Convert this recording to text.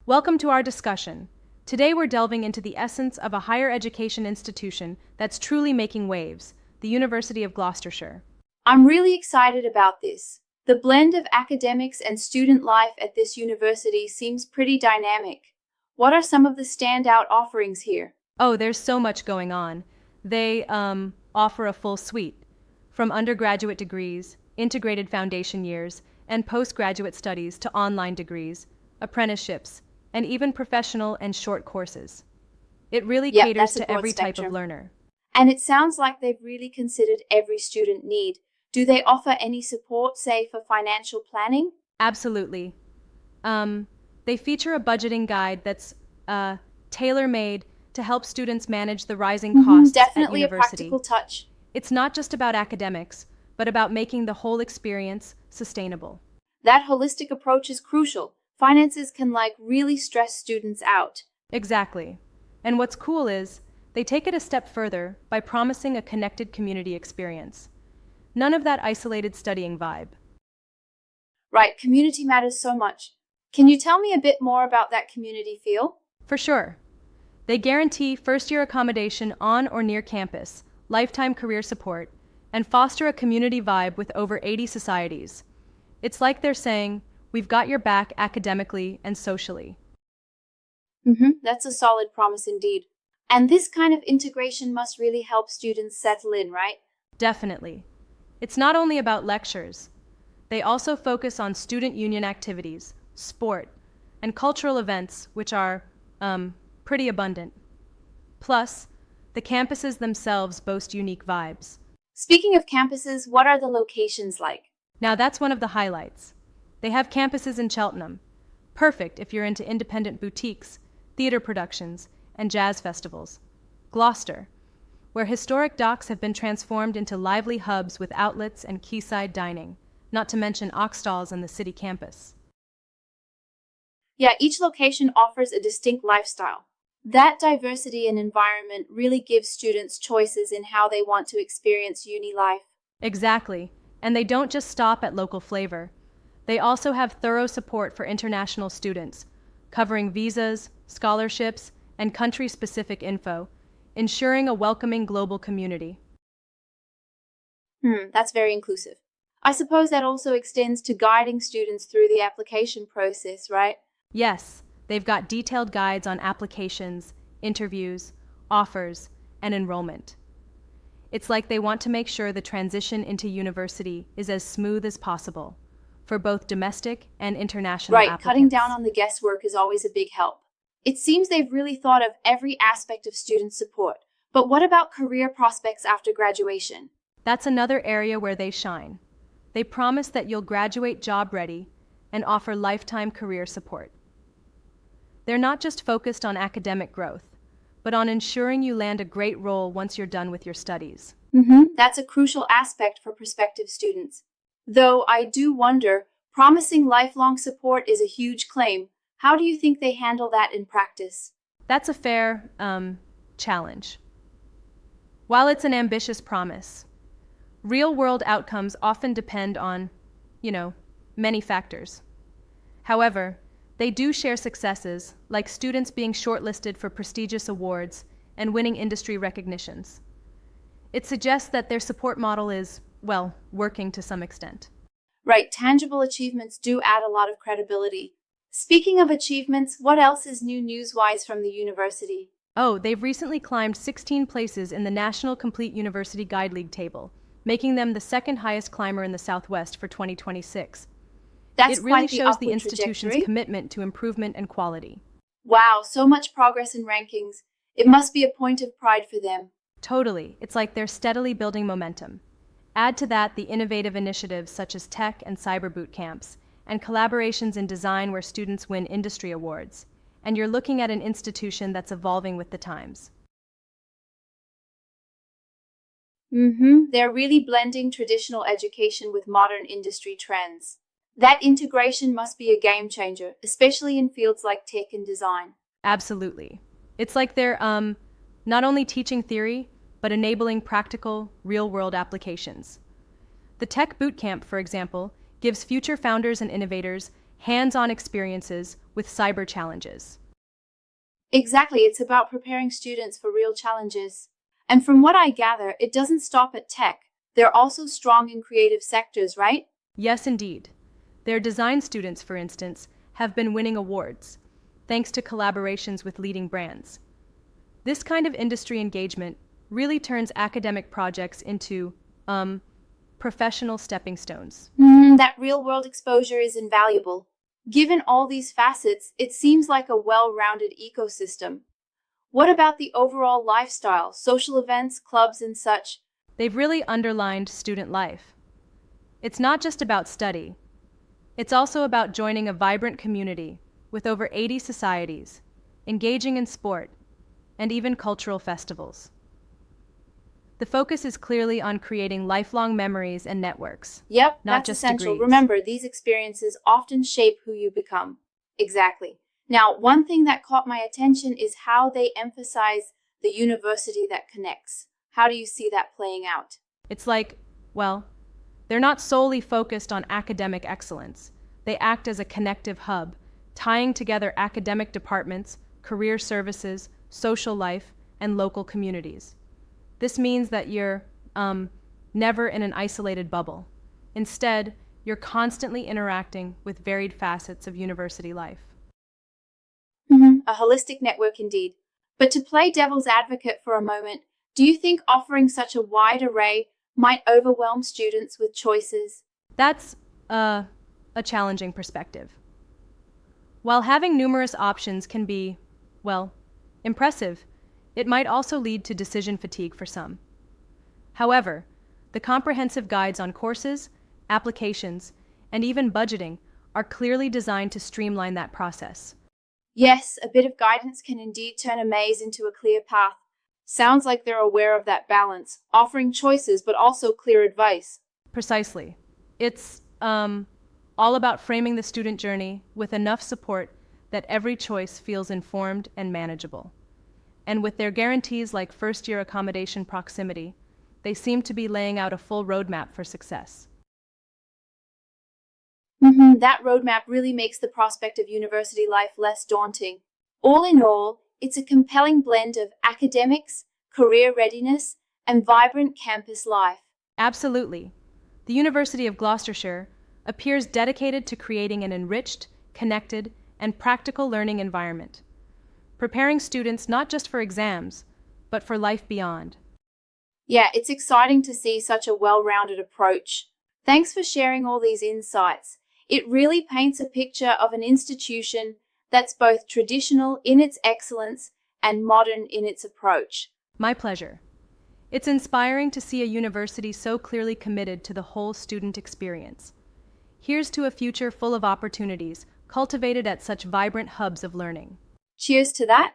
Welcome to our discussion. Today we're delving into the essence of a higher education institution that's truly making waves, the University of Gloucestershire. I'm really excited about this. The blend of academics and student life at this university seems pretty dynamic. What are some of the standout offerings here? Oh, there's so much going on. They offer a full suite, from undergraduate degrees, integrated foundation years, and postgraduate studies to online degrees, apprenticeships, and even professional and short courses. It really Yep, caters that's a to broad every type of spectrum. learner. And it sounds like they've really considered every student need. Do they offer any support, say, for financial planning? Absolutely. They feature a budgeting guide that's tailor-made to help students manage the rising costs at Definitely a university. practical touch. It's not just about academics, but about making the whole experience sustainable. That holistic approach is crucial. Finances can really stress students out. Exactly. And what's cool is, they take it a step further by promising a connected community experience. None of that isolated studying vibe. Right, community matters so much. Can you tell me a bit more about that community feel? For sure. They guarantee first-year accommodation on or near campus, lifetime career support, and foster a community vibe with over 80 societies. It's like they're saying, we've got your back academically and socially. That's a solid promise indeed. And this kind of integration must really help students settle in, right? Definitely. It's not only about lectures. They also focus on student union activities, sport, and cultural events, which are, pretty abundant. Plus, the campuses themselves boast unique vibes. Speaking of campuses, what are the locations like? Now that's one of the highlights. They have campuses in Cheltenham, perfect if you're into independent boutiques, theater productions, and jazz festivals. Gloucester, where historic docks have been transformed into lively hubs with outlets and quayside dining, not to mention oxstalls on the city campus. Yeah, each location offers a distinct lifestyle. That diversity and environment really gives students choices in how they want to experience uni life. Exactly, and they don't just stop at local flavor. They also have thorough support for international students, covering visas, scholarships, and country-specific info, ensuring a welcoming global community. That's very inclusive. I suppose that also extends to guiding students through the application process, right? Yes, they've got detailed guides on applications, interviews, offers, and enrollment. It's like they want to make sure the transition into university is as smooth as possible for both domestic and international Right, applicants. cutting down on the guesswork is always a big help. It seems they've really thought of every aspect of student support. But what about career prospects after graduation? That's another area where they shine. They promise that you'll graduate job ready and offer lifetime career support. They're not just focused on academic growth, but on ensuring you land a great role once you're done with your studies. That's a crucial aspect for prospective students. Though I do wonder, promising lifelong support is a huge claim. How do you think they handle that in practice? That's a fair, challenge. While it's an ambitious promise, real-world outcomes often depend on, many factors. However, they do share successes, like students being shortlisted for prestigious awards and winning industry recognitions. It suggests that their support model is, working to some extent. Right, tangible achievements do add a lot of credibility. Speaking of achievements, what else is new news-wise from the university? Oh, they've recently climbed 16 places in the National Complete University Guide League table, making them the second highest climber in the Southwest for 2026. That's It really quite the shows the upward institution's trajectory. commitment to improvement and quality. Wow, so much progress in rankings. It must be a point of pride for them. Totally, it's like they're steadily building momentum. Add to that the innovative initiatives such as tech and cyber boot camps, and collaborations in design where students win industry awards, and you're looking at an institution that's evolving with the times. They're really blending traditional education with modern industry trends. That integration must be a game changer, especially in fields like tech and design. Absolutely. It's like they're not only teaching theory, but enabling practical, real-world applications. The Tech Bootcamp, for example, gives future founders and innovators hands-on experiences with cyber challenges. Exactly, it's about preparing students for real challenges. And from what I gather, it doesn't stop at tech. They're also strong in creative sectors, right? Yes, indeed. Their design students, for instance, have been winning awards, thanks to collaborations with leading brands. This kind of industry engagement really turns academic projects into, professional stepping stones. That real-world exposure is invaluable. Given all these facets, it seems like a well-rounded ecosystem. What about the overall lifestyle, social events, clubs, and such? They've really underlined student life. It's not just about study. It's also about joining a vibrant community with over 80 societies, engaging in sport, and even cultural festivals. The focus is clearly on creating lifelong memories and networks, Yep, not that's just essential. degrees. Remember, these experiences often shape who you become. Exactly. Now, one thing that caught my attention is how they emphasize the university that connects. How do you see that playing out? It's like, well, they're not solely focused on academic excellence. They act as a connective hub, tying together academic departments, career services, social life, and local communities. This means that you're never in an isolated bubble. Instead, you're constantly interacting with varied facets of university life. A holistic network indeed. But to play devil's advocate for a moment, do you think offering such a wide array might overwhelm students with choices? That's a challenging perspective. While having numerous options can be, well, impressive, it might also lead to decision fatigue for some. However, the comprehensive guides on courses, applications, and even budgeting are clearly designed to streamline that process. Yes, a bit of guidance can indeed turn a maze into a clear path. Sounds like they're aware of that balance, offering choices but also clear advice. Precisely. It's all about framing the student journey with enough support that every choice feels informed and manageable. And with their guarantees like first-year accommodation proximity, they seem to be laying out a full roadmap for success. That roadmap really makes the prospect of university life less daunting. All in all, it's a compelling blend of academics, career readiness, and vibrant campus life. Absolutely. The University of Gloucestershire appears dedicated to creating an enriched, connected, and practical learning environment, preparing students not just for exams, but for life beyond. Yeah, it's exciting to see such a well-rounded approach. Thanks for sharing all these insights. It really paints a picture of an institution that's both traditional in its excellence and modern in its approach. My pleasure. It's inspiring to see a university so clearly committed to the whole student experience. Here's to a future full of opportunities, cultivated at such vibrant hubs of learning. Cheers to that.